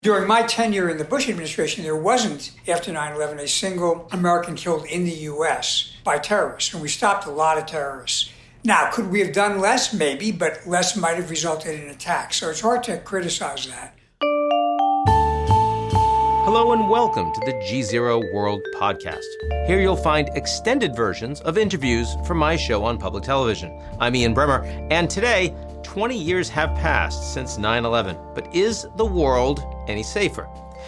During my tenure in the Bush administration, there wasn't, after 9/11, a single American killed in the U.S. by terrorists, and we stopped a lot of terrorists. Now, could we have done less? Maybe, but less might have resulted in attacks, so it's hard to criticize that. Hello and welcome to the GZERO World podcast. Here you'll find extended versions of interviews from my show on public television. I'm Ian Bremmer, and today, 20 years have passed since 9/11, but is the world any safer?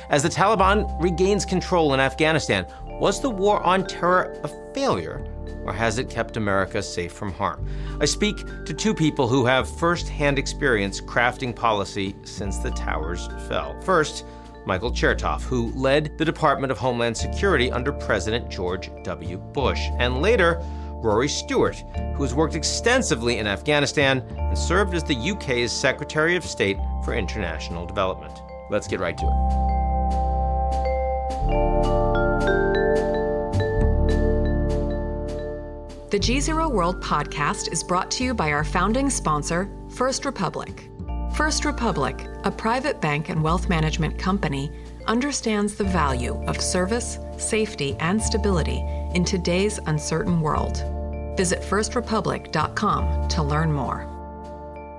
As the Taliban regains control in Afghanistan, was the war on terror a failure, or has it kept America safe from harm? I speak to two people who have first-hand experience crafting policy since the towers fell. First, Michael Chertoff, who led the Department of Homeland Security under President George W. Bush, and later, Rory Stewart, who has worked extensively in Afghanistan and served as the UK's Secretary of State for International Development. Let's get right to it. The GZERO World podcast is brought to you by our founding sponsor, First Republic. First Republic, a private bank and wealth management company, understands the value of service, safety, and stability in today's uncertain world. Visit firstrepublic.com to learn more.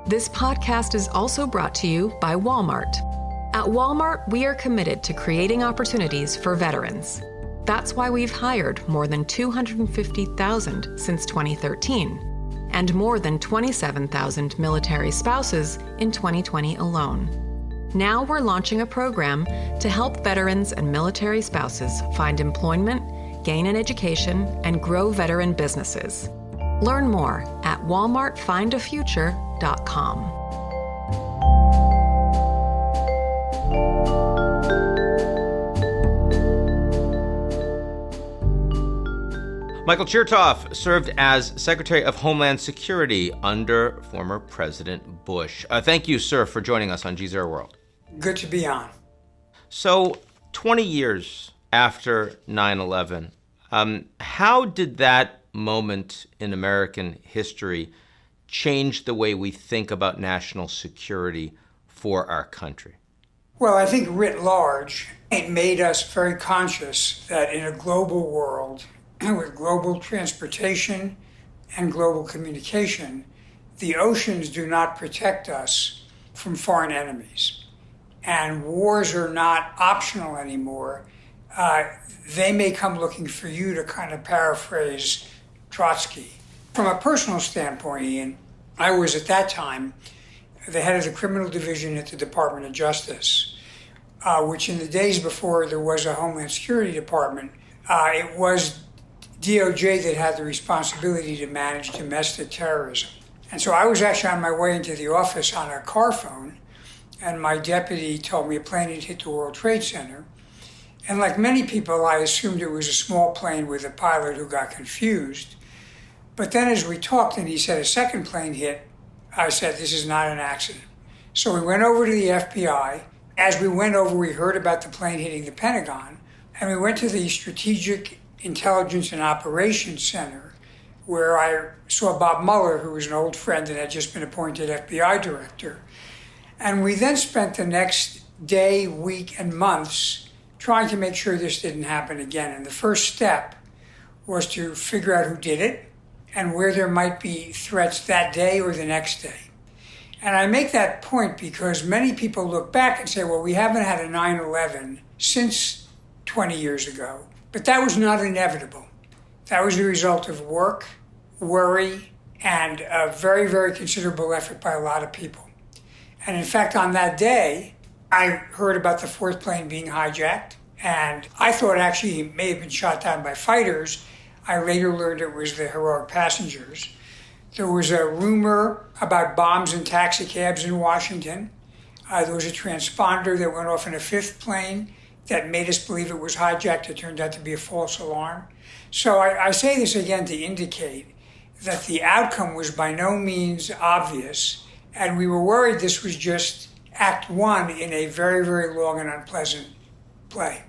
This podcast is also brought to you by Walmart. At Walmart, we are committed to creating opportunities for veterans. That's why we've hired more than 250,000 since 2013, and more than 27,000 military spouses in 2020 alone. Now we're launching a program to help veterans and military spouses find employment, gain an education, and grow veteran businesses. Learn more at walmartfindafuture.com. Michael Chertoff served as Secretary of Homeland Security under former President Bush. Thank you, sir, for joining us on GZERO World. Good to be on. So, 20 years after 9/11, how did that moment in American history change the way we think about national security for our country? Well, I think writ large, it made us very conscious that in a global world, with global transportation and global communication, the oceans do not protect us from foreign enemies. And wars are not optional anymore. They may come looking for you, to kind of paraphrase Trotsky. From a personal standpoint, Ian, I was at that time the head of the criminal division at the Department of Justice, which in the days before there was a Homeland Security Department, it was DOJ that had the responsibility to manage domestic terrorism. And so I was actually on my way into the office on a car phone, and my deputy told me a plane had hit the World Trade Center. And like many people, I assumed it was a small plane with a pilot who got confused. But then as we talked and he said a second plane hit, I said, this is not an accident. So we went over to the FBI. As we went over, we heard about the plane hitting the Pentagon, and we went to the Strategic Intelligence and Operations Center, where I saw Bob Mueller, who was an old friend and had just been appointed FBI director. And we then spent the next day, week, and months trying to make sure this didn't happen again. And the first step was to figure out who did it and where there might be threats that day or the next day. And I make that point because many people look back and say, well, we haven't had a 9/11 since 20 years ago. But that was not inevitable. That was the result of work, worry, and a very, very considerable effort by a lot of people. And in fact, on that day, I heard about the fourth plane being hijacked, and I thought actually it may have been shot down by fighters. I later learned it was the heroic passengers. There was a rumor about bombs in taxi cabs in Washington. There was a transponder that went off in a fifth plane that made us believe it was hijacked. It turned out to be a false alarm. So I say this again to indicate that the outcome was by no means obvious, and we were worried this was just act one in a very, very long and unpleasant play.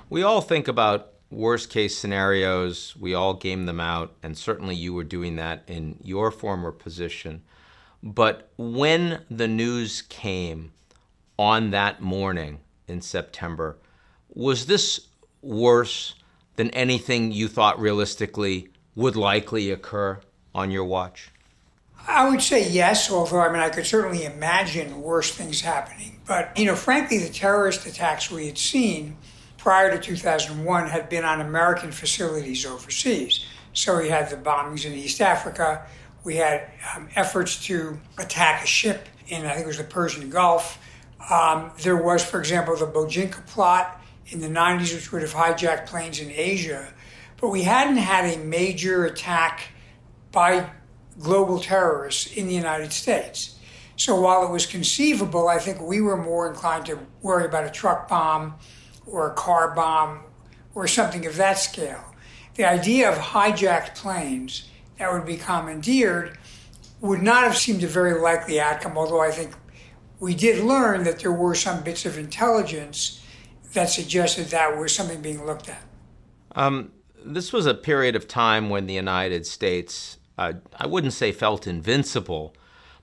We all think about worst case scenarios. We all game them out, and certainly you were doing that in your former position. But when the news came, on that morning in September, was this worse than anything you thought realistically would likely occur on your watch? I would say yes, although I could certainly imagine worse things happening. But, frankly, the terrorist attacks we had seen prior to 2001 had been on American facilities overseas. So we had the bombings in East Africa. We had efforts to attack a ship in, I think it was the Persian Gulf. There was, for example, the Bojinka plot in the 90s, which would have hijacked planes in Asia. But we hadn't had a major attack by global terrorists in the United States. So while it was conceivable, I think we were more inclined to worry about a truck bomb or a car bomb or something of that scale. The idea of hijacked planes that would be commandeered would not have seemed a very likely outcome, although I think we did learn that there were some bits of intelligence that suggested that was something being looked at. This was a period of time when the United States, I wouldn't say felt invincible,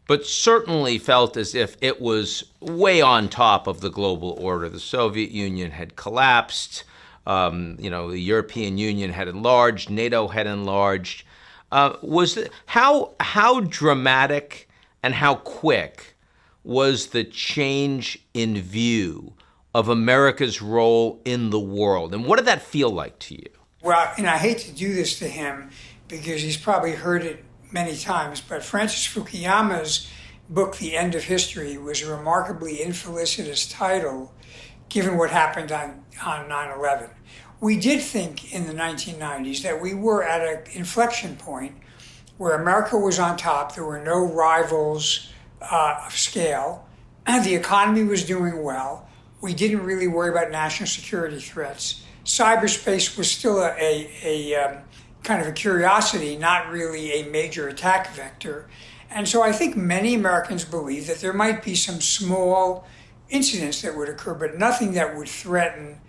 but certainly felt as if it was way on top of the global order. The Soviet Union had collapsed, the European Union had enlarged, NATO had enlarged. How dramatic and how quick was the change in view of America's role in the world? And what did that feel like to you? Well, and I hate to do this to him because he's probably heard it many times, but Francis Fukuyama's book, The End of History, was a remarkably infelicitous title given what happened on 9/11. We did think in the 1990s that we were at an inflection point where America was on top, there were no rivals of scale, and the economy was doing well. We didn't really worry about national security threats. Cyberspace was still a kind of a curiosity, not really a major attack vector. And so I think many Americans believe that there might be some small incidents that would occur, but nothing that would threaten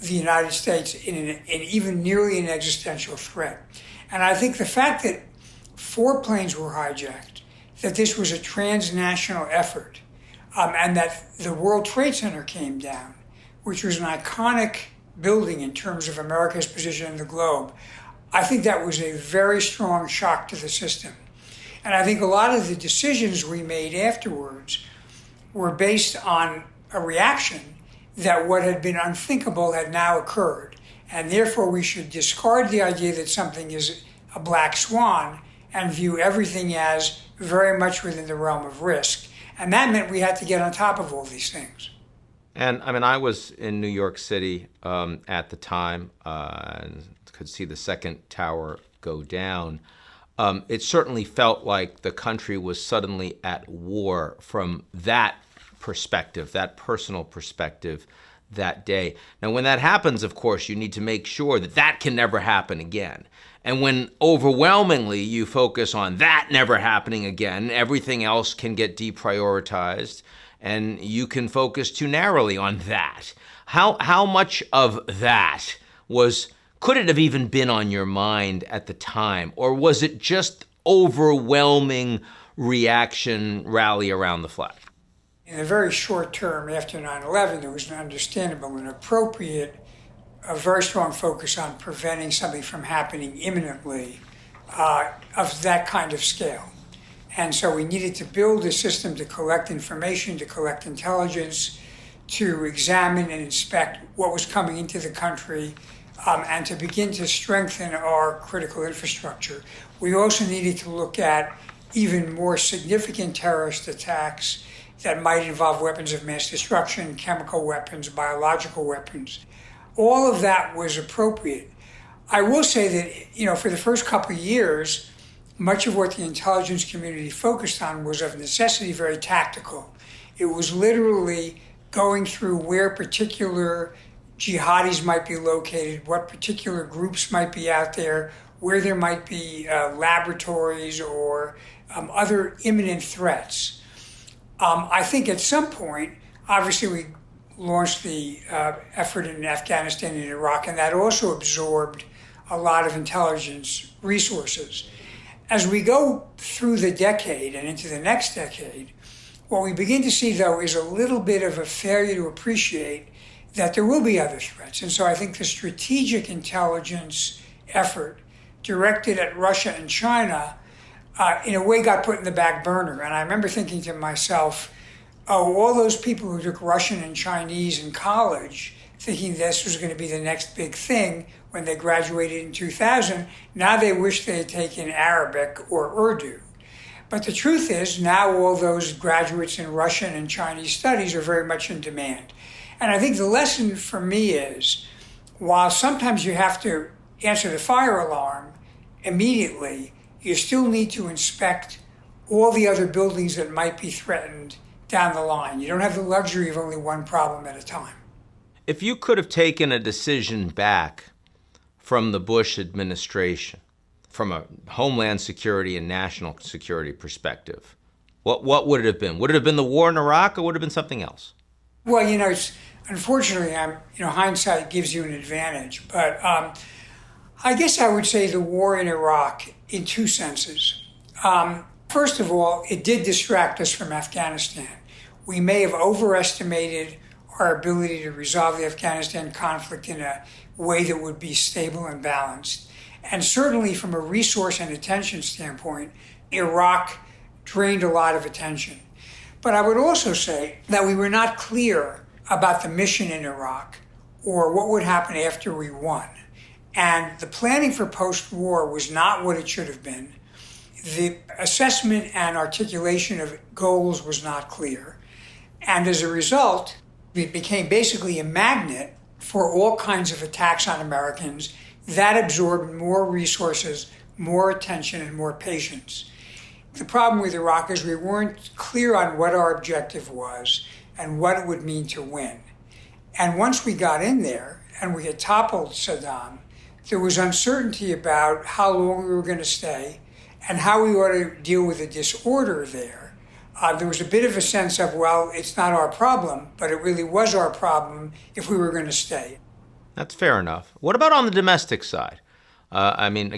the United States in even nearly an existential threat. And I think the fact that 4 planes were hijacked, that this was a transnational effort, and that the World Trade Center came down, which was an iconic building in terms of America's position in the globe, I think that was a very strong shock to the system. And I think a lot of the decisions we made afterwards were based on a reaction that what had been unthinkable had now occurred. And therefore we should discard the idea that something is a black swan and view everything as very much within the realm of risk. And that meant we had to get on top of all these things. And I was in New York City at the time and could see the second tower go down. It certainly felt like the country was suddenly at war from that perspective, that personal perspective that day. Now, when that happens, of course, you need to make sure that that can never happen again. And when overwhelmingly you focus on that never happening again, everything else can get deprioritized and you can focus too narrowly on that. How much of that could it have even been on your mind at the time? Or was it just overwhelming reaction, rally around the flag? In the very short term after 9/11, there was an understandable and appropriate, a very strong focus on preventing something from happening imminently of that kind of scale. And so we needed to build a system to collect information, to collect intelligence, to examine and inspect what was coming into the country, and to begin to strengthen our critical infrastructure. We also needed to look at even more significant terrorist attacks that might involve weapons of mass destruction, chemical weapons, biological weapons. All of that was appropriate. I will say that, for the first couple of years, much of what the intelligence community focused on was of necessity very tactical. It was literally going through where particular jihadis might be located, what particular groups might be out there, where there might be laboratories or other imminent threats. I think at some point, obviously we launched the effort in Afghanistan and Iraq, and that also absorbed a lot of intelligence resources. As we go through the decade and into the next decade, What we begin to see, though, is a little bit of a failure to appreciate that there will be other threats. And so I think the strategic intelligence effort directed at Russia and China, in a way, got put in the back burner. And I remember thinking to myself, oh, all those people who took Russian and Chinese in college, thinking this was going to be the next big thing when they graduated in 2000, now they wish they had taken Arabic or Urdu. But the truth is, now all those graduates in Russian and Chinese studies are very much in demand. And I think the lesson for me is, while sometimes you have to answer the fire alarm immediately, you still need to inspect all the other buildings that might be threatened down the line. You don't have the luxury of only one problem at a time. If you could have taken a decision back from the Bush administration, from a Homeland Security and national security perspective, what would it have been? Would it have been the war in Iraq, or would it have been something else? Well, unfortunately, hindsight gives you an advantage. But I guess I would say the war in Iraq in two senses. First of all, it did distract us from Afghanistan. We may have overestimated our ability to resolve the Afghanistan conflict in a way that would be stable and balanced. And certainly from a resource and attention standpoint, Iraq drained a lot of attention. But I would also say that we were not clear about the mission in Iraq or what would happen after we won. And the planning for post-war was not what it should have been. The assessment and articulation of goals was not clear. And as a result, it became basically a magnet for all kinds of attacks on Americans that absorbed more resources, more attention, and more patience. The problem with Iraq is we weren't clear on what our objective was and what it would mean to win. And once we got in there and we had toppled Saddam, there was uncertainty about how long we were going to stay and how we ought to deal with the disorder there. There was a bit of a sense of, well, it's not our problem, but it really was our problem if we were going to stay. That's fair enough. What about on the domestic side? Obviously,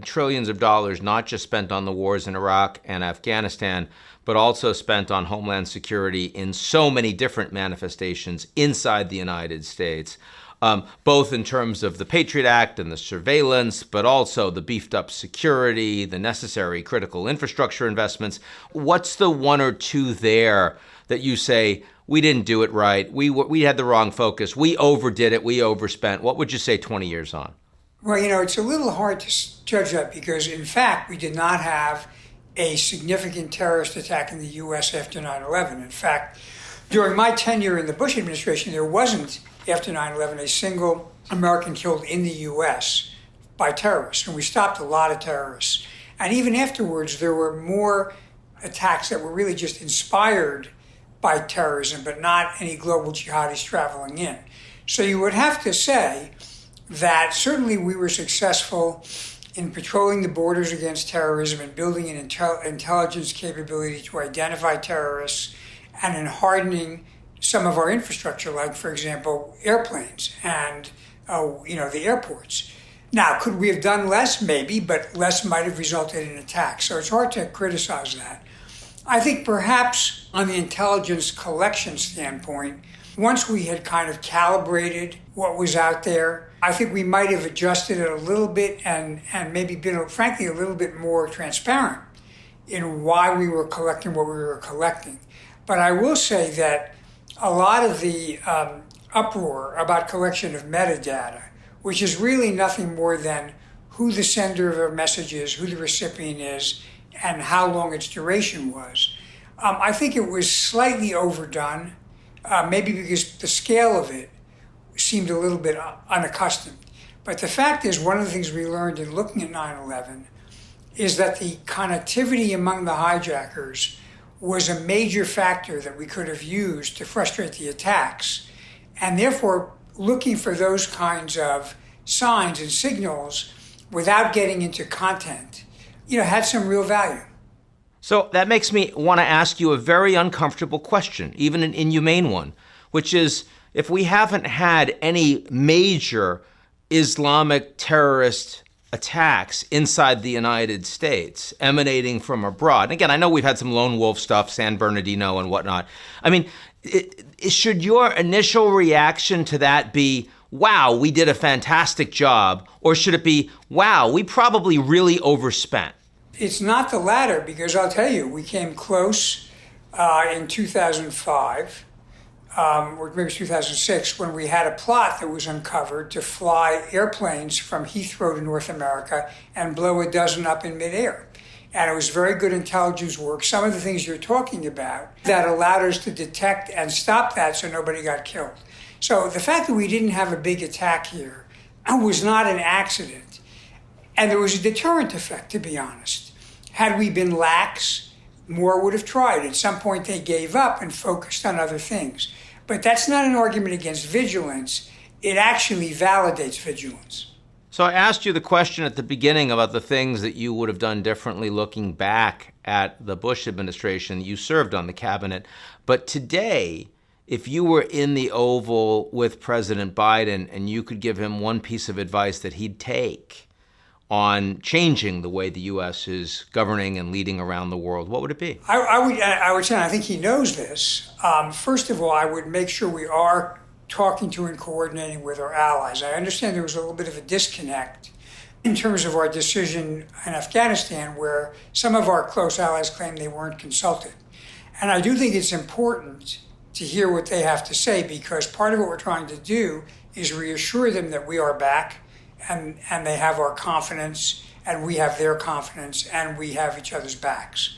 trillions of dollars not just spent on the wars in Iraq and Afghanistan, but also spent on Homeland Security in so many different manifestations inside the United States, both in terms of the Patriot Act and the surveillance, but also the beefed up security, the necessary critical infrastructure investments. What's the one or two there that you say, we didn't do it right, we had the wrong focus, we overdid it, we overspent? What would you say 20 years on? Well, it's a little hard to judge that because, in fact, we did not have a significant terrorist attack in the U.S. after 9/11. In fact, during my tenure in the Bush administration, there wasn't, after 9/11, a single American killed in the U.S. by terrorists, and we stopped a lot of terrorists. And even afterwards, there were more attacks that were really just inspired by terrorism, but not any global jihadis traveling in. So you would have to say that certainly we were successful in patrolling the borders against terrorism and building an intelligence capability to identify terrorists and in hardening some of our infrastructure, like, for example, airplanes and the airports. Now, could we have done less? Maybe, but less might have resulted in attacks. So it's hard to criticize that. I think perhaps on the intelligence collection standpoint, once we had kind of calibrated what was out there, I think we might have adjusted it a little bit and maybe been, frankly, a little bit more transparent in why we were collecting what we were collecting. But I will say that a lot of the uproar about collection of metadata, which is really nothing more than who the sender of a message is, who the recipient is, and how long its duration was. I think it was slightly overdone, maybe because the scale of it seemed a little bit unaccustomed. But the fact is, one of the things we learned in looking at 9/11 is that the connectivity among the hijackers was a major factor that we could have used to frustrate the attacks. And therefore, looking for those kinds of signs and signals without getting into content, had some real value. So that makes me want to ask you a very uncomfortable question, even an inhumane one, which is, if we haven't had any major Islamic terrorist attacks inside the United States emanating from abroad. And again, I know we've had some lone wolf stuff, San Bernardino and whatnot. I mean, should your initial reaction to that be, wow, we did a fantastic job? Or should it be, wow, we probably really overspent? It's not the latter, because I'll tell you, we came close in 2005. Or maybe it was 2006, when we had a plot that was uncovered to fly airplanes from Heathrow to North America and blow a dozen up in midair. And it was very good intelligence work. Some of the things you're talking about that allowed us to detect and stop that so nobody got killed. So the fact that we didn't have a big attack here was not an accident. And there was a deterrent effect, to be honest. Had we been lax, more would have tried. At some point, they gave up and focused on other things. But that's not an argument against vigilance. It actually validates vigilance. So I asked you the question at the beginning about the things that you would have done differently looking back at the Bush administration. You served on the cabinet. But today, if you were in the Oval with President Biden and you could give him one piece of advice that he'd take on changing the way the U.S. is governing and leading around the world, what would it be? I would say, and I think he knows this, first of all, I would make sure we are talking to and coordinating with our allies. I understand there was a little bit of a disconnect in terms of our decision in Afghanistan, where some of our close allies claim they weren't consulted. And I do think it's important to hear what they have to say, because part of what we're trying to do is reassure them that we are back, and they have our confidence, and we have their confidence, and we have each other's backs.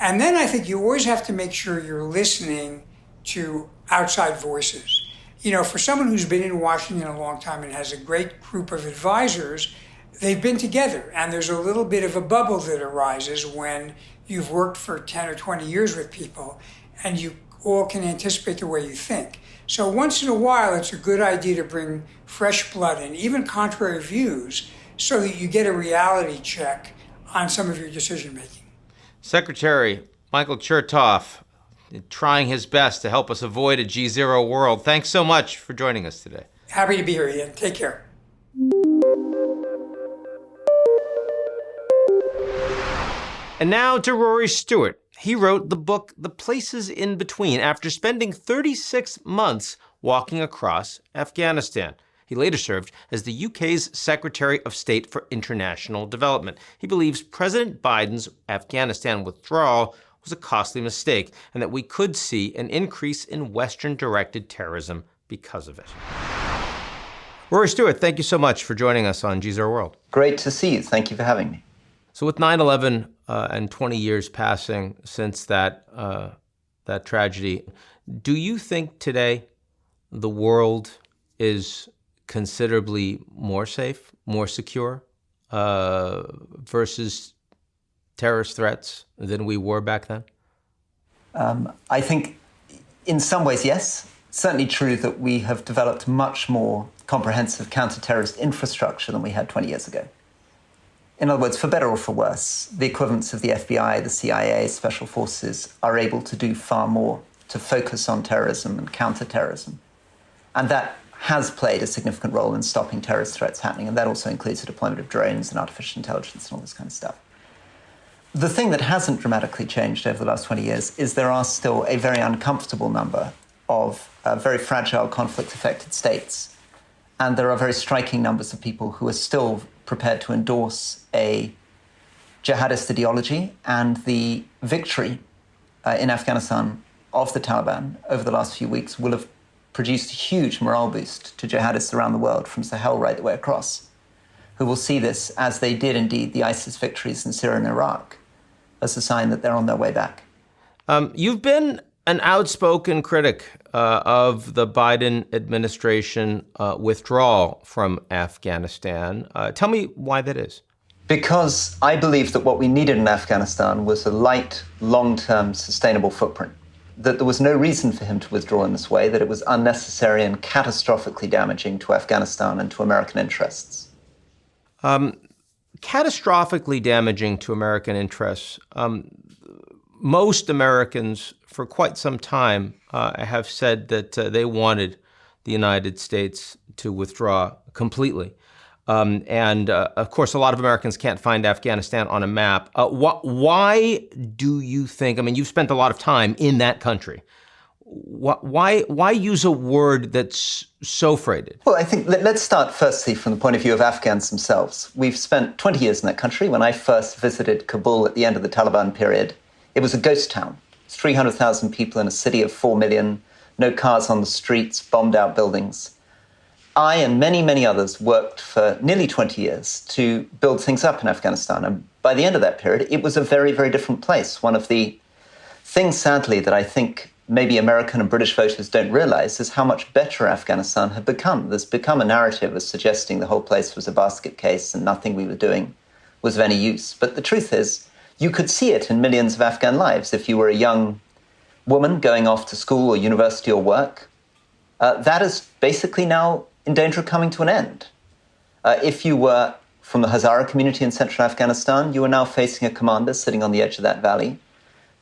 And then I think you always have to make sure you're listening to outside voices. You know, for someone who's been in Washington a long time and has a great group of advisors, they've been together, and there's a little bit of a bubble that arises when you've worked for 10 or 20 years with people, and you all can anticipate the way you think. So once in a while, it's a good idea to bring fresh blood in, even contrary views, so that you get a reality check on some of your decision making. Secretary Michael Chertoff, trying his best to help us avoid a GZERO world. Thanks so much for joining us today. Happy to be here, Ian. Take care. And now to Rory Stewart. He wrote the book The Places in Between after spending 36 months walking across Afghanistan. He later served as the UK's Secretary of State for International Development. He believes President Biden's Afghanistan withdrawal was a costly mistake and that we could see an increase in Western-directed terrorism because of it. Rory Stewart, thank you so much for joining us on GZERO World. Great to see you. Thank you for having me. So with 9/11 and 20 years passing since that tragedy, do you think today the world is considerably more safe, more secure versus terrorist threats than we were back then? I think in some ways, yes. Certainly true that we have developed much more comprehensive counter-terrorist infrastructure than we had 20 years ago. In other words, for better or for worse, the equivalents of the FBI, the CIA, special forces are able to do far more to focus on terrorism and counter-terrorism. And that has played a significant role in stopping terrorist threats happening. And that also includes the deployment of drones and artificial intelligence and all this kind of stuff. The thing that hasn't dramatically changed over the last 20 years is there are still a very uncomfortable number of very fragile conflict-affected states. And there are very striking numbers of people who are still prepared to endorse a jihadist ideology, and the victory in Afghanistan of the Taliban over the last few weeks will have produced a huge morale boost to jihadists around the world from Sahel right the way across, who will see this, as they did indeed the ISIS victories in Syria and Iraq, as a sign that they're on their way back. You've been an outspoken critic of the Biden administration withdrawal from Afghanistan. Tell me why that is. Because I believe that what we needed in Afghanistan was a light, long-term, sustainable footprint. That there was no reason for him to withdraw in this way, that it was unnecessary and catastrophically damaging to Afghanistan and to American interests. Catastrophically damaging to American interests. Most Americans, for quite some time, have said that they wanted the United States to withdraw completely. And of course, a lot of Americans can't find Afghanistan on a map. Why do you think, I mean, you've spent a lot of time in that country. Why use a word that's so freighted? Well, I think let's start firstly from the point of view of Afghans themselves. We've spent 20 years in that country. When I first visited Kabul at the end of the Taliban period, it was a ghost town. It's 300,000 people in a city of 4 million, no cars on the streets, bombed out buildings. I and many, many others worked for nearly 20 years to build things up in Afghanistan. And by the end of that period, it was a very, very different place. One of the things, sadly, that I think maybe American and British voters don't realize is how much better Afghanistan had become. There's become a narrative of suggesting the whole place was a basket case and nothing we were doing was of any use. But the truth is, you could see it in millions of Afghan lives. If you were a young woman going off to school or university or work, that is basically now in danger of coming to an end. If you were from the Hazara community in central Afghanistan, you are now facing a commander sitting on the edge of that valley,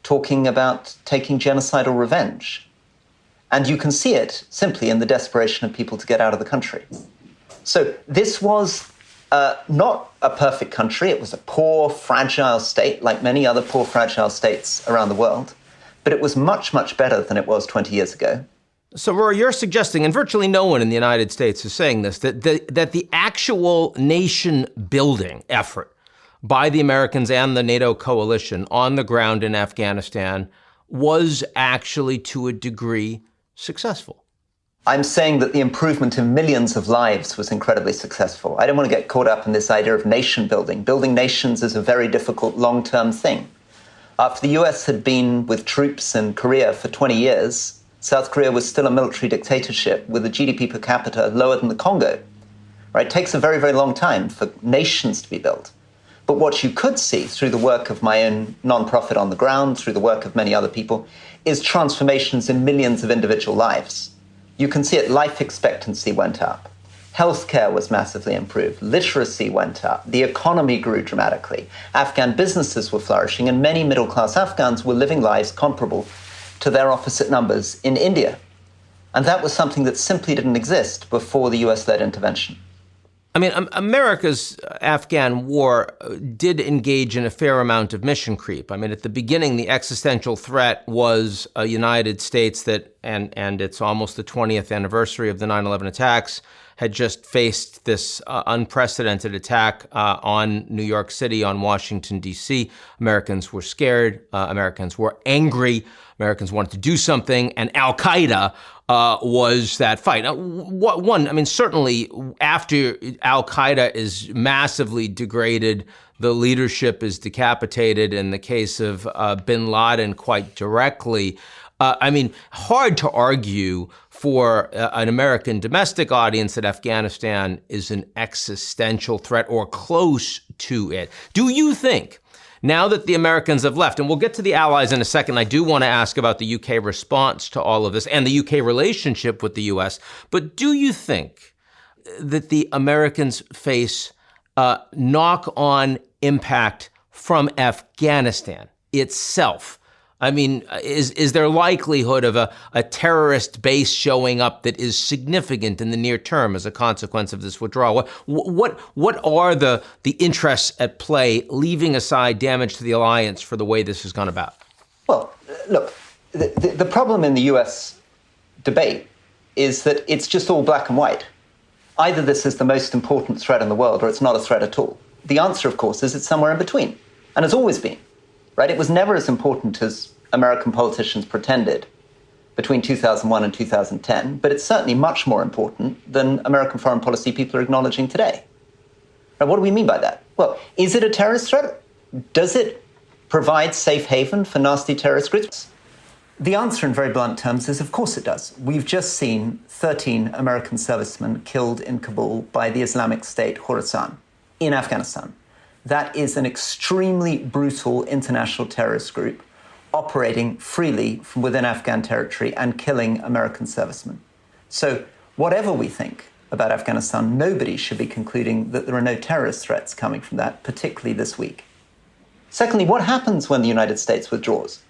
talking about taking genocidal revenge. And you can see it simply in the desperation of people to get out of the country. So this was not a perfect country. It was a poor, fragile state, like many other poor, fragile states around the world. But it was much, much better than it was 20 years ago. So, Rory, you're suggesting, and virtually no one in the United States is saying this, that the actual nation-building effort by the Americans and the NATO coalition on the ground in Afghanistan was actually, to a degree, successful. I'm saying that the improvement in millions of lives was incredibly successful. I don't want to get caught up in this idea of nation building. Building nations is a very difficult long-term thing. After the US had been with troops in Korea for 20 years, South Korea was still a military dictatorship with a GDP per capita lower than the Congo. Right? It takes a very, very long time for nations to be built. But what you could see through the work of my own nonprofit on the ground, through the work of many other people, is transformations in millions of individual lives. You can see it, life expectancy went up. Healthcare was massively improved. Literacy went up. The economy grew dramatically. Afghan businesses were flourishing, and many middle-class Afghans were living lives comparable to their opposite numbers in India. And that was something that simply didn't exist before the US-led intervention. I mean, America's Afghan war did engage in a fair amount of mission creep. I mean, at the beginning, the existential threat was a United States that, and it's almost the 20th anniversary of the 9/11 attacks, had just faced this unprecedented attack on New York City, on Washington, D.C. Americans were scared. Americans were angry. Americans wanted to do something, and Al-Qaeda was that fight. Now, certainly after Al-Qaeda is massively degraded, the leadership is decapitated, in the case of bin Laden quite directly. Hard to argue for an American domestic audience that Afghanistan is an existential threat or close to it. Do you think, now that the Americans have left, and we'll get to the allies in a second, I do want to ask about the UK response to all of this and the UK relationship with the US, but do you think that the Americans face knock-on impact from Afghanistan itself? I mean, is there likelihood of a terrorist base showing up that is significant in the near term as a consequence of this withdrawal? What are the interests at play, leaving aside damage to the alliance for the way this has gone about? Well, look, the problem in the US debate is that it's just all black and white. Either this is the most important threat in the world or it's not a threat at all. The answer, of course, is it's somewhere in between, and has always been. Right? It was never as important as American politicians pretended between 2001 and 2010, but it's certainly much more important than American foreign policy people are acknowledging today. Now, what do we mean by that? Well, is it a terrorist threat? Does it provide safe haven for nasty terrorist groups? The answer in very blunt terms is, of course it does. We've just seen 13 American servicemen killed in Kabul by the Islamic State Khorasan in Afghanistan. That is an extremely brutal international terrorist group operating freely from within Afghan territory and killing American servicemen. So whatever we think about Afghanistan, nobody should be concluding that there are no terrorist threats coming from that, particularly this week. Secondly, what happens when the United States withdraws?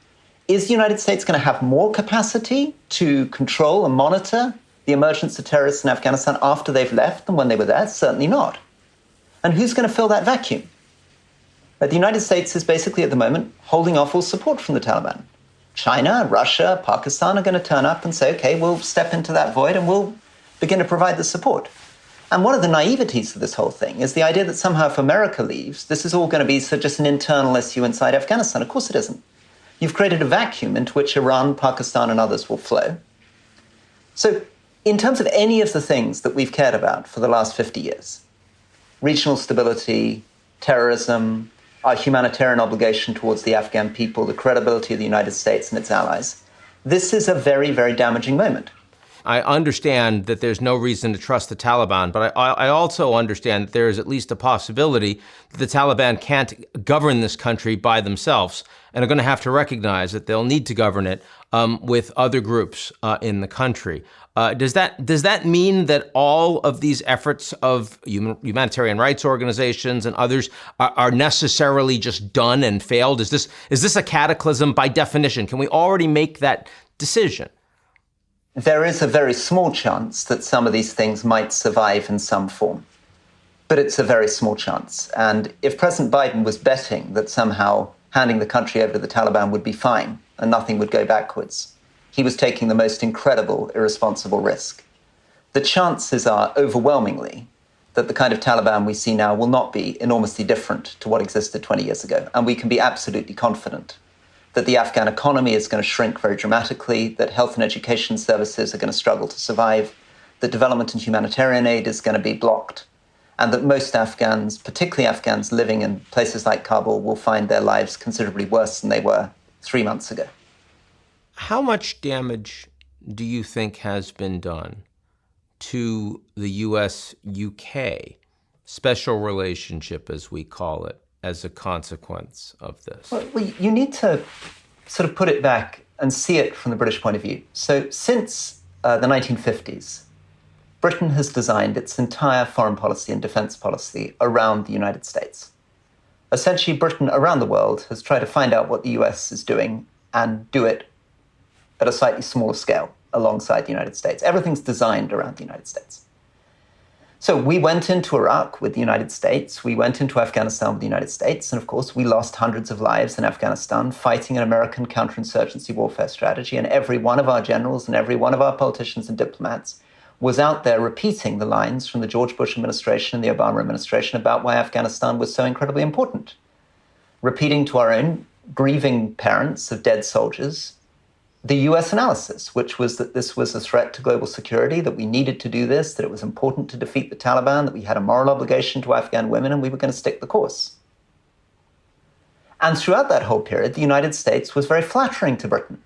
Is the United States going to have more capacity to control and monitor the emergence of terrorists in Afghanistan after they've left than when they were there? Certainly not. And who's going to fill that vacuum? But the United States is basically at the moment holding off all support from the Taliban. China, Russia, Pakistan are going to turn up and say, okay, we'll step into that void and we'll begin to provide the support. And one of the naiveties of this whole thing is the idea that somehow if America leaves, this is all going to be just an internal issue inside Afghanistan. Of course it isn't. You've created a vacuum into which Iran, Pakistan, and others will flow. So in terms of any of the things that we've cared about for the last 50 years, regional stability, terrorism, our humanitarian obligation towards the Afghan people, the credibility of the United States and its allies, this is a very, very damaging moment. I understand that there's no reason to trust the Taliban, but I also understand that there is at least a possibility that the Taliban can't govern this country by themselves and are going to have to recognize that they'll need to govern it with other groups in the country. Does that mean that all of these efforts of humanitarian rights organizations and others are necessarily just done and failed? Is this a cataclysm by definition? Can we already make that decision? There is a very small chance that some of these things might survive in some form. But it's a very small chance. And if President Biden was betting that somehow handing the country over to the Taliban would be fine and nothing would go backwards, he was taking the most incredible, irresponsible risk. The chances are overwhelmingly that the kind of Taliban we see now will not be enormously different to what existed 20 years ago. And we can be absolutely confident that the Afghan economy is going to shrink very dramatically, that health and education services are going to struggle to survive, that development and humanitarian aid is going to be blocked, and that most Afghans, particularly Afghans living in places like Kabul, will find their lives considerably worse than they were 3 months ago. How much damage do you think has been done to the U.S.-UK special relationship, as we call it, as a consequence of this? Well, you need to sort of put it back and see it from the British point of view. So since the 1950s, Britain has designed its entire foreign policy and defense policy around the United States. Essentially, Britain around the world has tried to find out what the US is doing and do it at a slightly smaller scale alongside the United States. Everything's designed around the United States. So we went into Iraq with the United States. We went into Afghanistan with the United States. And of course, we lost hundreds of lives in Afghanistan fighting an American counterinsurgency warfare strategy. And every one of our generals and every one of our politicians and diplomats was out there repeating the lines from the George Bush administration and the Obama administration about why Afghanistan was so incredibly important. Repeating to our own grieving parents of dead soldiers the US analysis, which was that this was a threat to global security, that we needed to do this, that it was important to defeat the Taliban, that we had a moral obligation to Afghan women, and we were going to stick the course. And throughout that whole period, the United States was very flattering to Britain.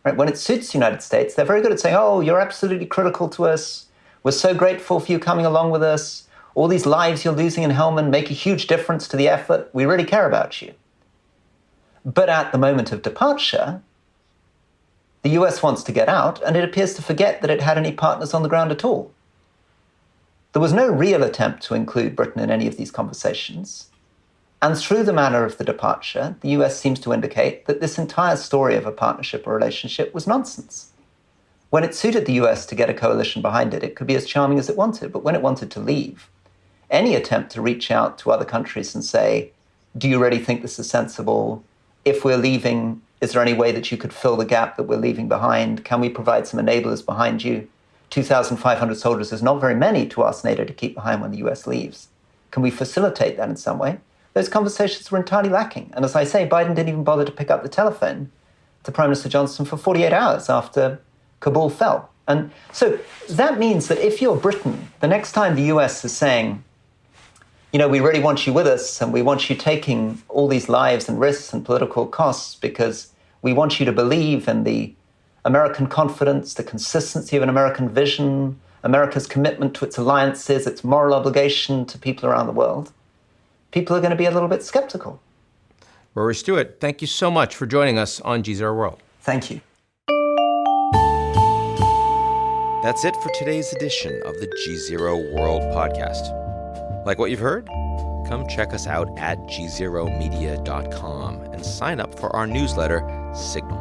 Right? When it suits the United States, they're very good at saying, oh, you're absolutely critical to us. We're so grateful for you coming along with us. All these lives you're losing in Helmand make a huge difference to the effort. We really care about you. But at the moment of departure, the US wants to get out, and it appears to forget that it had any partners on the ground at all. There was no real attempt to include Britain in any of these conversations. And through the manner of the departure, the US seems to indicate that this entire story of a partnership or relationship was nonsense. When it suited the US to get a coalition behind it, it could be as charming as it wanted. But when it wanted to leave, any attempt to reach out to other countries and say, do you really think this is sensible? If we're leaving, is there any way that you could fill the gap that we're leaving behind? Can we provide some enablers behind you? 2,500 soldiers is not very many to ask NATO to keep behind when the US leaves. Can we facilitate that in some way? Those conversations were entirely lacking. And as I say, Biden didn't even bother to pick up the telephone to Prime Minister Johnson for 48 hours after Kabul fell. And so that means that if you're Britain, the next time the US is saying, you know, we really want you with us and we want you taking all these lives and risks and political costs because we want you to believe in the American confidence, the consistency of an American vision, America's commitment to its alliances, its moral obligation to people around the world, people are going to be a little bit skeptical. Rory Stewart, thank you so much for joining us on GZERO World. Thank you. That's it for today's edition of the GZERO World podcast. Like what you've heard? Come check us out at gzeromedia.com and sign up for our newsletter, Signal.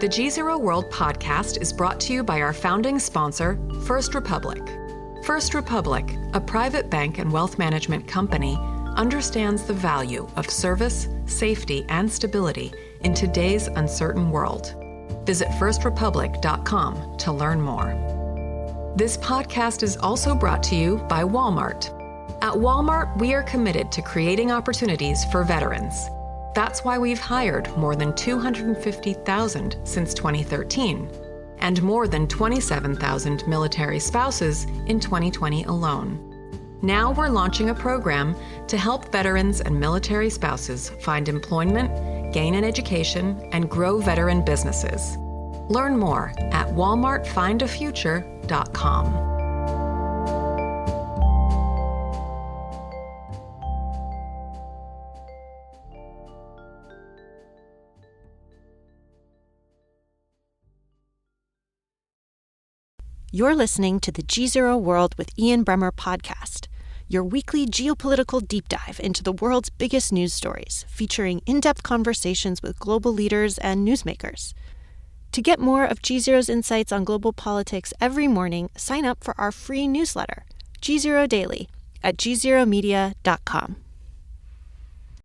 The GZERO World podcast is brought to you by our founding sponsor, First Republic. First Republic, a private bank and wealth management company, understands the value of service, safety, and stability in today's uncertain world. Visit firstrepublic.com to learn more. This podcast is also brought to you by Walmart. At Walmart, we are committed to creating opportunities for veterans. That's why we've hired more than 250,000 since 2013, and more than 27,000 military spouses in 2020 alone. Now we're launching a program to help veterans and military spouses find employment, gain an education, and grow veteran businesses. Learn more at walmartfindafuture.com. You're listening to the GZERO World with Ian Bremmer podcast, your weekly geopolitical deep dive into the world's biggest news stories, featuring in-depth conversations with global leaders and newsmakers. To get more of GZERO's insights on global politics every morning, sign up for our free newsletter, GZERO Daily, at gzeromedia.com.